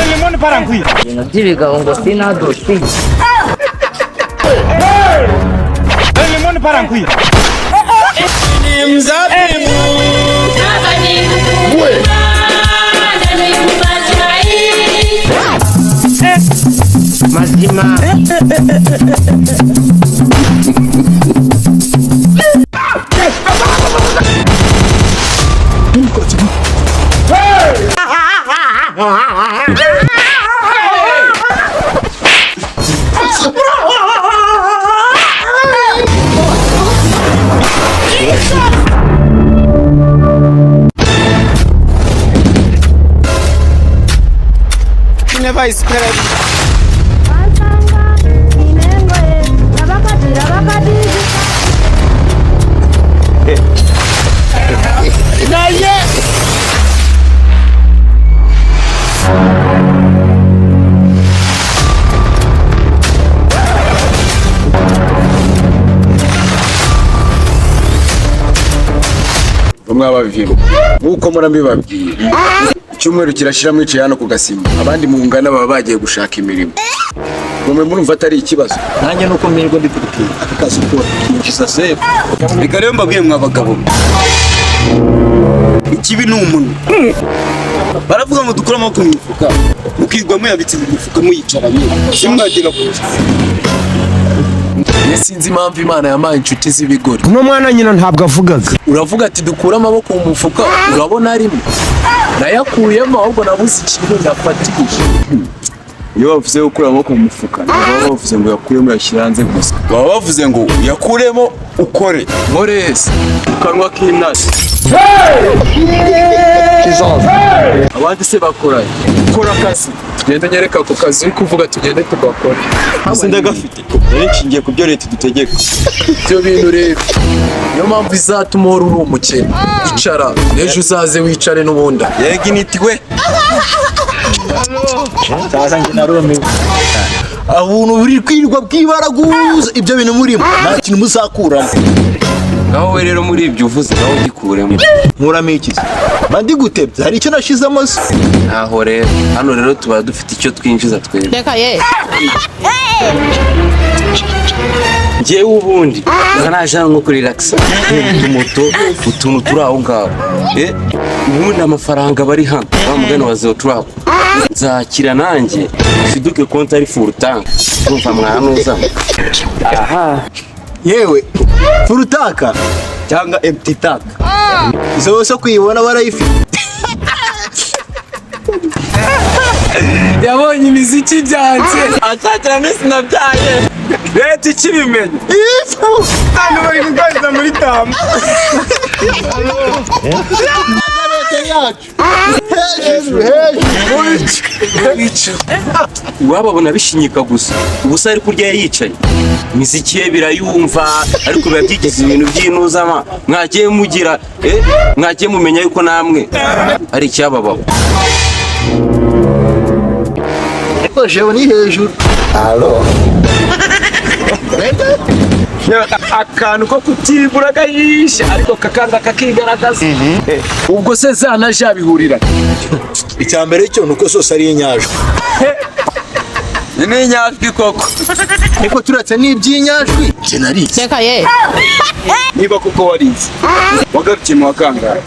Limone paranguia. Diga un gostina dosti. Limone paranguia. Mazima. Never expect. Mwabaviro uko murambibabwiye icyumweru kirashira mwicaye hano ku Gasima abandi mu ngana baba bagiye gushaka imirimo mwe murumva atari ikibazo nanjye nuko mbirwa ndi kubikira akazi ukora kinjiza save reka rero mbabwiye mwabagabo ikibi ni umuntu baravuga ngo dukora amaboko mu mifuka mukigwa muyabitse mu mifuka muyicaranye simwagera kuza sinzi impamvu Imana yamaye inshuti z'ibigori uno mwana nyina ntabwo avugaga uravuga ati dukura amaboko mu mufuka urabona arimo nayakuyemo ahubwo nabuze ikintu nafatishije iyo bavuze gukura amaboko mu mufuka baba bavuze ngo yakuyemo yashyira hanze gusa baba bavuze ngo yakuremo ukore nkorese ukanwa k'intasi abandi se bakora ukora akazi tugenda nyereka ku kazi uri kuvuga tugende tugakora hasi ndagafite benshi ngiye kubyo leta dutegeka ibyo bintu rero niyo mpamvu izatuma uhora uri umukene icara n'ejo uzaze wicare n'ubundi yega initiwe abuntu buri kwirirwa bwibaraguza ibyo bintu murimo nta kintu muzakuramo naho we rero muri ibyo uvuze naho ugikuremo nkuramo iki bandi gutebya hari icyo nashizemo se naho rero hano rero tuba dufite icyo twinjiza twebwe Reka ye. njyewe ubundi naje nko kuri relaxa utumoto utuntu turi aho ngaho ubundi amafaranga bari hano bamugana wazo trap nzakira nanjye fiduke konti ari full tank umva mwanuza aha yewe furutaka cyangwa empty tank izo so kuyibona barayifite yabonye imiziki byanze atatira nisi nabyaye leta ikibimenya hano bari gukoreza muri tamu wababona bishinyika gusa ubusa ari kurya yicaye imiziki ye birayumva ariko biba byigize ibintu by'inuzama mwagiye mugira mwagiye mumenya yuko namwe ari icyababaho jewe ni hejuru alo akantu ko kutibura gayisha ariko kakanda kakigaragaza ubwo se zanaje abihurira icyambere cyo nuko sose ari inyajwi ni inyajwi koko ariko turatse n'iby'inyajwi je narize Reka ye. niba kuko warize wagarukiye mu wakangara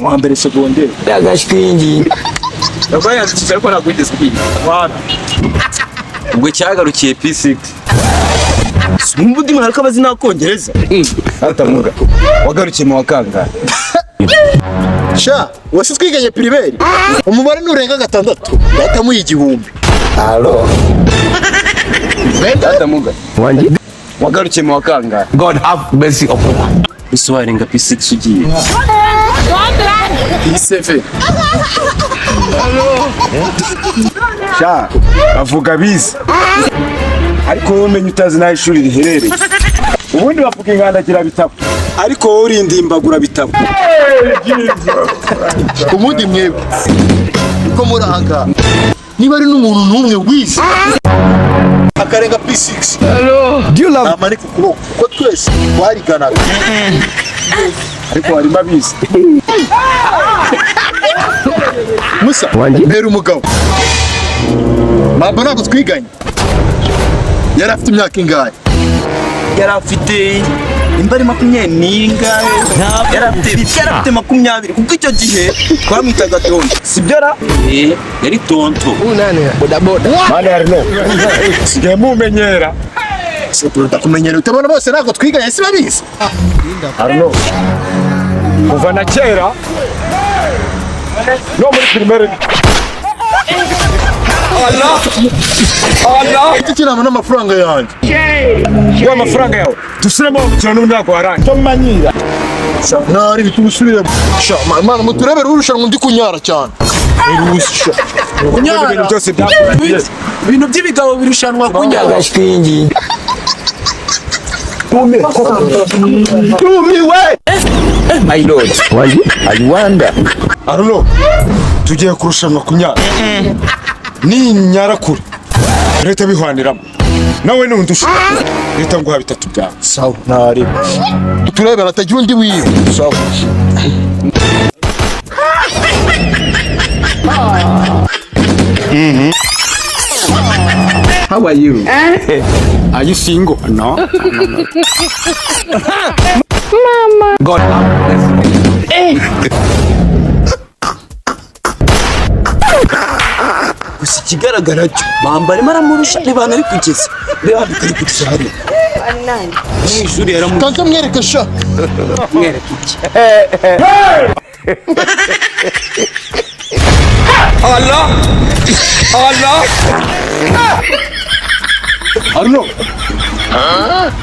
wa mbere secondaire agashwingi yabaye yandikije ariko ntabwo wigeze kwiga ubwo cyagarukiye P6 Simba ndimo hariko abazina kongereza atamuga wagarukiye mu wakangara sha wasi twiganye primaire umubare nurenga 6 datamuye igihumbi alo atamuga wanjye wagarukiye mu wakangara God have mercy upon us bisobaringa P6 ugiye P7 sha bavuga bize ariko wowe umenya utazi naho ishuri riherereye ubundi bavuga inkandagira bitabo ariko wowe uri indimbagura bitabo. ubundi mwebwe uko muri aha niba ari n'umuntu n'umwe wize akarenga P6 amanika ukuboko kuko twese twariganaga ariko harimo abizi. Musa mbere umugabo mama ntabwo twiganye yari afite imyaka ingahe? Yari afite imbari 20 n'ingahe? Yari afite 20 kuko icyo gihe twamwitaga tonto. Sibyo ra? Yari tonto. Unane bodaboda. Mana Arno. Sigaye mumenyera. Kumenyera utabona bose ntabwo twiganye si babizi. Arno. Kuva na kera. No muri primaire. Allah. Iki kinama n'amafaranga yanjye. Wa mafaranga yawe. Dusiremo umukino n'umwaka warangiye. Tomanyira. Nari bitusubiremo. Mana muturebere urushanwa ndi kunyara cyane. Urusha. Kunyara ibintu byose byakuye. Ibintu by'ibigabo birushanwa kunyara. Tumiwe. My lord. I wonder. Arno. Tugiye kurushanwa kunyara. Ni nyarakuru. Leta bihwaniramo. Nawe nundusha. Leta nguha 3 byawe. Sawa nari. Turebera atagira undi wiwe. Sawa. How are you? Are you single? No. Mama. God. Gusa ikigaragara cyo bambare maramurusha ibana ari kugeza reba bikari kugeza hano mu ishuri yaramu Kanka mwereka sha. mwereka iki Allah! Allah! Arno!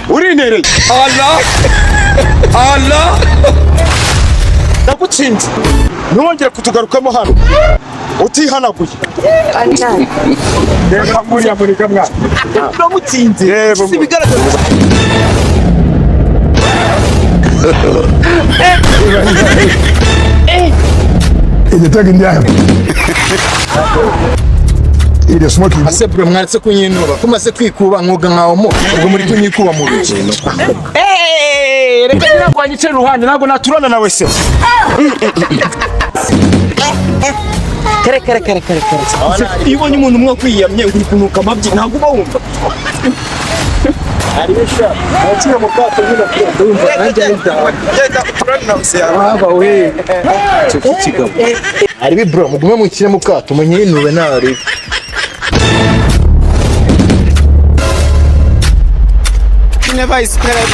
Urinere! Allah! Allah! Ndagutsinze. Ntongere kutugarukamo hano. Utihanaguye. Reka muriya muri kamwa. ndamutsinze Yebo. si bigaragara You're taking down. You're smoking. Ase bro mwaretse kunyinuba kumaze kwikuba nkoga nkaho mo ubwo muri kunyikuba mu ruki. Reka ngira ngo anyice ruhande ntabwo naturana nawe se. kare iyo ubonye umuntu umwe kwiyamye uri kunuka amabyi ntabwo uba wumva Arisha, wakira mu kato nyine ndumva nanjye ndawa. Yega turana nawe se baba we cyo kigabo. Ari bi bro mugume mukire mu kato munyinube nari. Never is spread.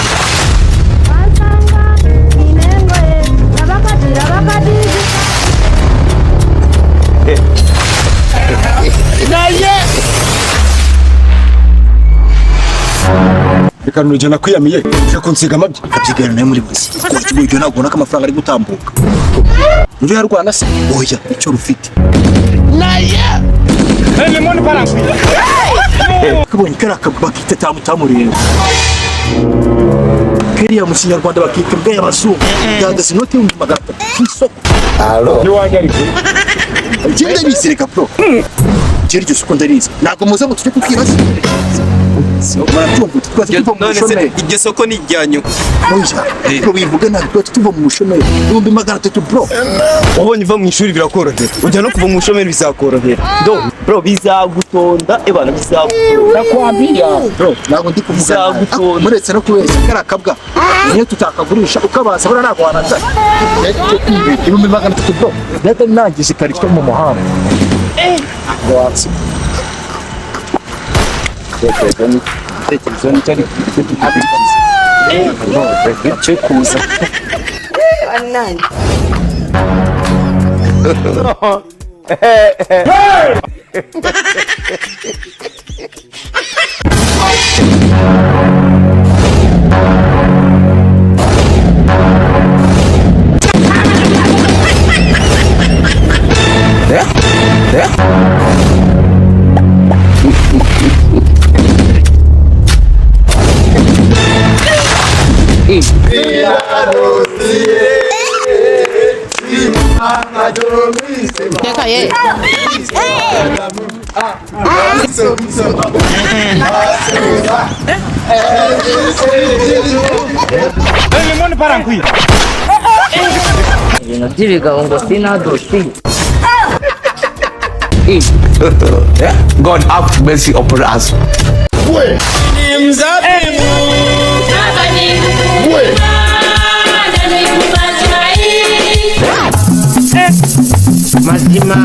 Reka nujya nakwiyamiye cyo kunsiga amabyi. Kabyigana nayo muri bose. Ko ikigo cyo ntabwo naka amafaranga ari gutambuka. Ruri ya Rwanda se Oya icyo rufite. Lemon parankwiya. Kabonye kara bakita tamutamurira. Keriya mu Kinyarwanda bakita mbwa y'abazungu. Yandase inoti y'ibihumbi 300 kw'isoko. ni wanjye ariko. Genda bisireka bro. Jeri cyo suko ndariza. Ntabwo muze ngo tujye kukibaza. Maratumva twaze tuva mu none se mushomeri. iryo soko ni iryanyu Oya. Bro bivuga nabi twaze tuva mu mushomeri. 300 bro. wabonye uva mu ishuri birakorohera ujya no kuva mu bushomeri bizakorohera bro bizagutonda ebana bizagutonda Nakwambia. Bro ntabwo ndi kuvuga. Bizagutonda. Muretse no kubeshya kara kabwa. Niyo tutakagurisha ukabaza bora ntabwo wanata. Ibihumbi 300 bro. Data nangije karito mu muhanda. Watsi. tekerezo nicyo ari cyo kuza Reka ye. Limoni parankwiye. Ibintu by'ibigabo ngo sinadosi. God have mercy upon us. Mazima.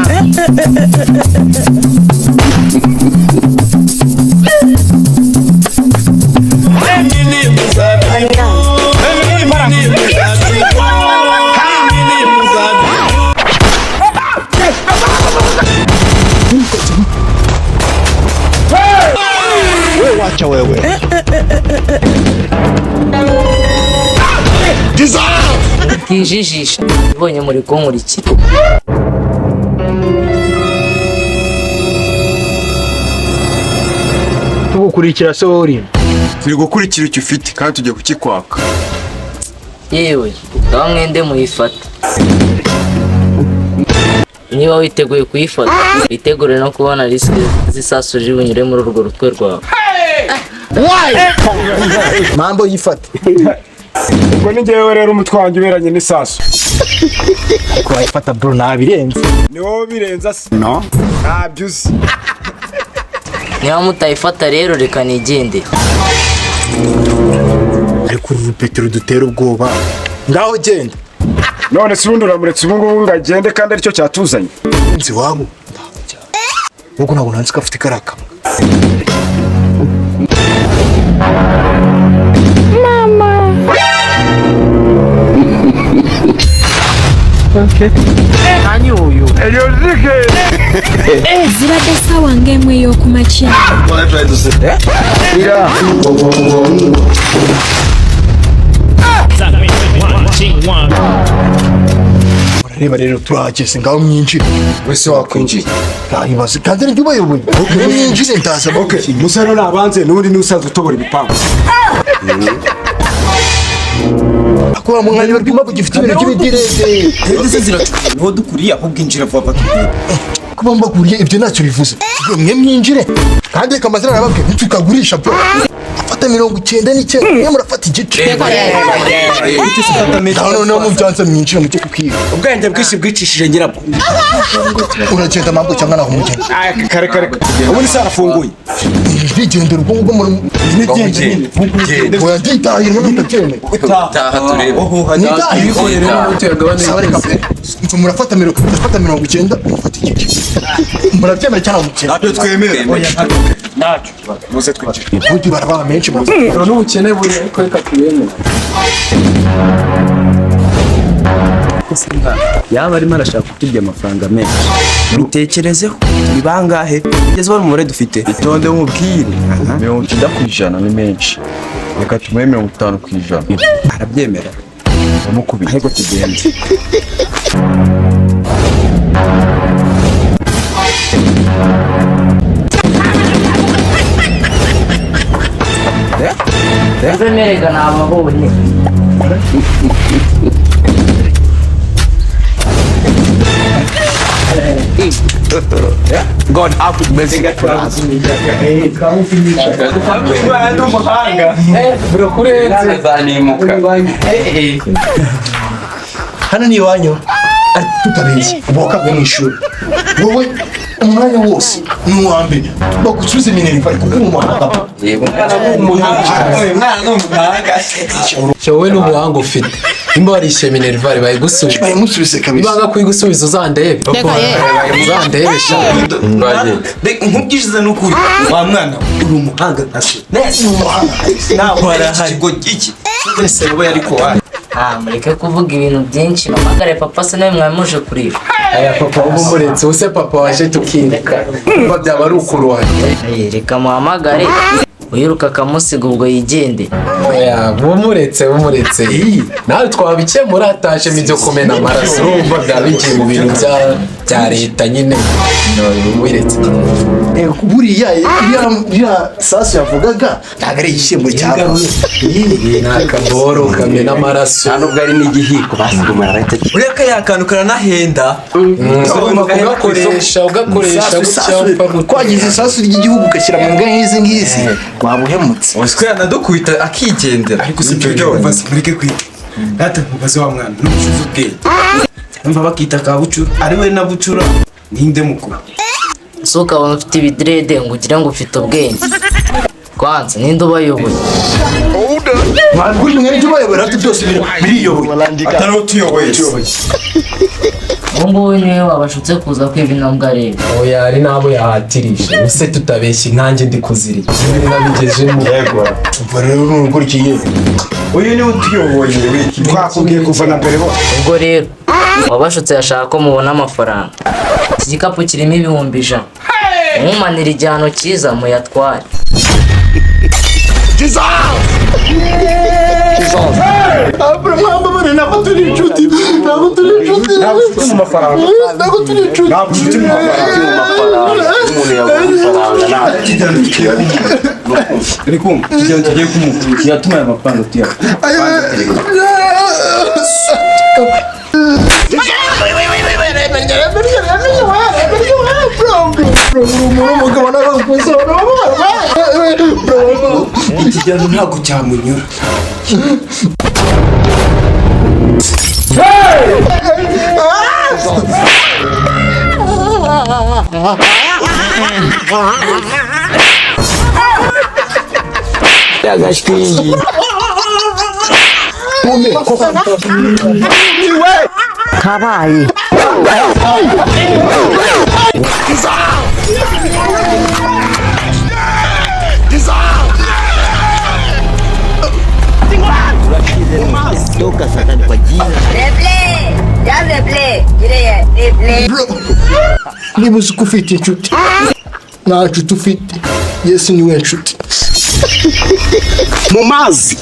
Wacha wewe. Kijijisha. Ibonye muri kunkurikira. tugukurikira se wowe uri turi gukurikira icyo ufite kandi tugiye kukikwaka. Yewe, ngaho mwende muyifata. Niba witeguye kuyifata, witegure no kubona risike z'isasu bunyure muri urwo rutwe rwawe. mambo yifate Ubwo ni njyewe rero umutwe wanjye uberanye n'isasu. wayifata bro nabirenze Ni wowe birenza se? No. Ntabyo uzi. Niba mutayifata rero reka nigende. ariko uru rupetero dutera ubwoba ngaho genda None se ubundi uramuretse ubu ngubu ngo agende kandi aricyo cyatuzanye. nzi wabo ubwo ntabwo nanzi ko afite karaka nani uyu zibadde ssaawa ng'emu ey'okumakya. urareba rero turahageze ngaho mwinjire Wese wakwinjiye. ntayibaze kandi niryo ubayoboye mwinjire ndaza Musaro nabanze n'undi n'usanzwe utobora ibipangu. akora mu mwanya w'urwima bugifite ibintu by'ibidirede Ndetse ziracukuye niho dukuriye ahubwo injira vuba tugende. kuba mbaguriye ibyo ntacyo bivuze mwe mwinjire kandi reka amazina arababwiye ntitukagurisha bro afata 99 niyo murafata igice noneho mubyanze mwinjire mucye kukiba Ubwenge bwinshi bwicishije nyirabwo. uragenda mambo cyangwa naho umugeni Kare kare. Ubu ni sara afunguye. ndigendera ubwo ngubwo muri Genda. oya nditaye no mutacyene Taha turebe. nzo murafata 90 mufata igice murabyemera cyangwa mukene Ntabyo twemera. Ntacyo. Muze twinjire. ubundi baraba menshi mu n'ubukene buri ariko reka tuyemere. Yaba arimo arashaka kutubya amafaranga menshi. Bitekerezeho. Turi bangahe? Ugeze wari umubare dufite. Itonde umubwire. 90% ni menshi. Reka tumuhe 50%. Arabyemera. Bamukubita. Ariko tugenze. Ese mereka nababonye. God have mercy upon us. Bro kurenze hano ni iwanyu ariko tutabizi uboka mu ishuri wowe umwanya wose ni uwa mbere bagusubiza imineriva kuko uri umuhanga wowe n'ubuhanga ufite nimba warishyuye minerivare bayigusubiza bayimusubize kabisa ibanga kuyigusubiza uzandebe uzandebe sha Nkubwishize n'ukuri. Wa mwana uri umuhanga nka se. ni umuhanga Nawe hari ikigo giki. Ese wowe ariko waje. Mureke kuvuga ibintu byinshi mpamagare papa se nawe mwamuje kurira. aya papa w'umurenzi use papa waje tukireka kuba byaba ari ukuruhanya Reka muhamagare uyiruka akamusiga ubwo yigende. oya bumuretse nawe twabikemura atajemo ibyo kumena amaraso urumva byaba bigiye mu bintu bya leta nyine no bumuretse buriya iriya sasu yavugaga ntabwo ari igishyimbo cyangwa ni akaboro kamena amaraso. nta nubwo ari n'igihiko basigumara bahita uriya kariya kantu karanahenda ugakoresha gutya twagize isasu ry'igihugu ugashyira mu mbwa nk'izi ngizi waba uhemutse waswe yanadukubita akigendera ariko si ibyo byo bavuze mureke kwiga data mubaze wa mwana n'ubushize ubwenge umva bakita ka bucura ari we na bucura ninde mukuru so ukabona ufite ibidirede ngo ugire ngo ufite ubwenge kwanza ninde ubayoboye buri mwenge ubayobora ati byose biriyoboye atari uwo tuyoboye ubu ngubu niwe wabashutse kuza kwiba intambwe areba oya ari nabo yahatirije use tutabeshye nkanjye ndi kuzirika ibi nabigejemo. yego ubwo rero nukurikiye uyu niwe utuyoboye wiki twakubwiye kuva na mbere bo ubwo rero wabashutse yashaka ko mubona amafaranga. Iki gikapu kirimo ibihumbi 100. Mumanira igihano cyiza muyatware. ntabwo turi inshuti ntabwo ufite mu mafaranga ntabwo turi inshuti ntabwo ufite mu mafaranga umuntu yabona amafaranga ntabwo uri kumva ikintu tugiye kumukurikiye yatumaye amafaranga tuyaha iki gihano ntabwo cyamunyura. kabaye toka satani kwa jina niba uzi ko ufite inshuti nta nshuti ufite yesu niwe nshuti mu mazi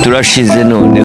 turashize none